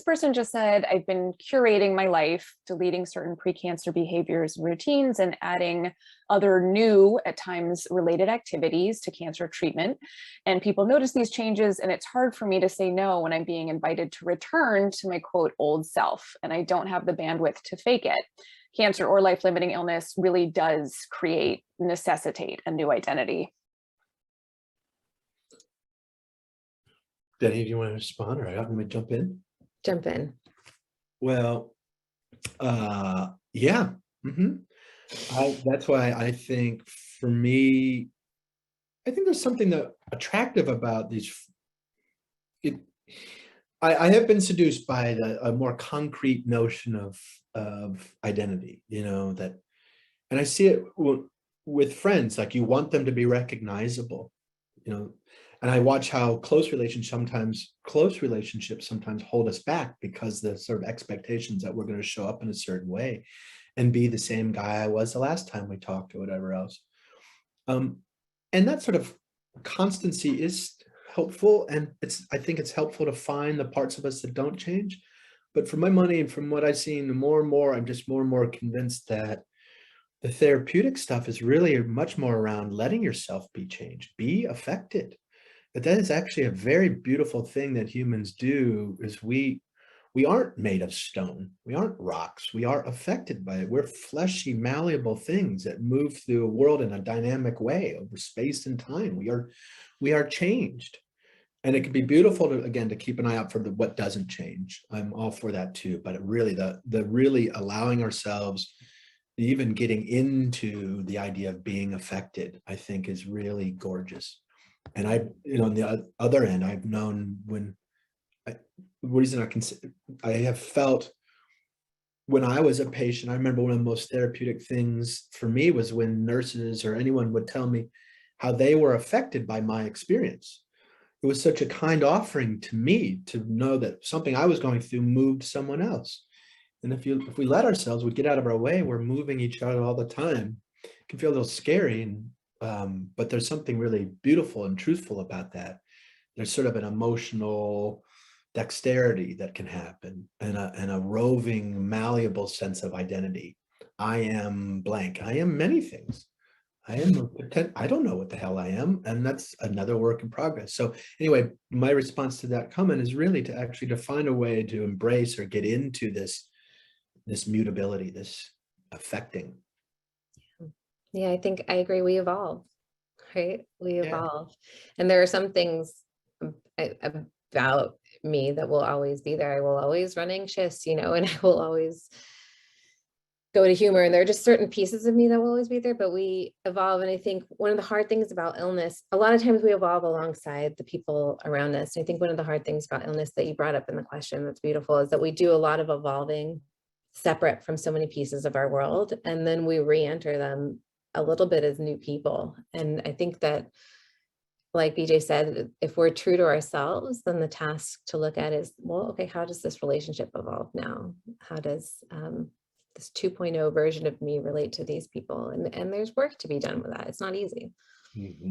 this person just said, I've been curating my life, deleting certain pre-cancer behaviors and routines and adding other new, at times related activities to cancer treatment. And people notice these changes, and it's hard for me to say no when I'm being invited to return to my quote old self, and I don't have the bandwidth to fake it. Cancer or life-limiting illness really does necessitate a new identity. Dani, do you want to respond, or I'm going to jump in? Jump in. Well, yeah. That's why I think, for me, I think there's something that attractive about these. I have been seduced by a more concrete notion of identity, that, and I see it with friends, like you want them to be recognizable, and I watch how close relationships sometimes hold us back because the sort of expectations that we're going to show up in a certain way and be the same guy I was the last time we talked or whatever else. And that sort of constancy is helpful. And I think it's helpful to find the parts of us that don't change. But for my money and from what I've seen, more and more, I'm just more and more convinced that the therapeutic stuff is really much more around letting yourself be changed, be affected. But that is actually a very beautiful thing that humans do, is we aren't made of stone. We aren't rocks. We are affected by it. We're fleshy, malleable things that move through a world in a dynamic way over space and time. We are changed. And it can be beautiful to keep an eye out for what doesn't change. I'm all for that too. But it really, the really allowing ourselves, even getting into the idea of being affected, I think is really gorgeous. And on the other end, I've known the reason I have felt when I was a patient, I remember one of the most therapeutic things for me was when nurses or anyone would tell me how they were affected by my experience. It was such a kind offering to me to know that something I was going through moved someone else. And if we let ourselves, we get out of our way, we're moving each other all the time. It can feel a little scary, but there's something really beautiful and truthful about that. There's sort of an emotional dexterity that can happen, and a roving, malleable sense of identity. I am blank. I am many things. I don't know what the hell I am, and that's another work in progress. So anyway, my response to that comment is really to find a way to embrace or get into this mutability, this affecting. Yeah, I think I agree. We evolve, right? We Yeah. evolve. And there are some things about me that will always be there. I will always run anxious, and I will always go to humor. And there are just certain pieces of me that will always be there, but we evolve. And I think one of the hard things about illness, a lot of times we evolve alongside the people around us. And I think one of the hard things about illness that you brought up in the question that's beautiful is that we do a lot of evolving separate from so many pieces of our world. And then we re-enter them a little bit as new people. And I think that, like BJ said, if we're true to ourselves, then the task to look at is, well, okay, how does this relationship evolve now? How does this 2.0 version of me relate to these people? And there's work to be done with that. It's not easy. Mm-hmm.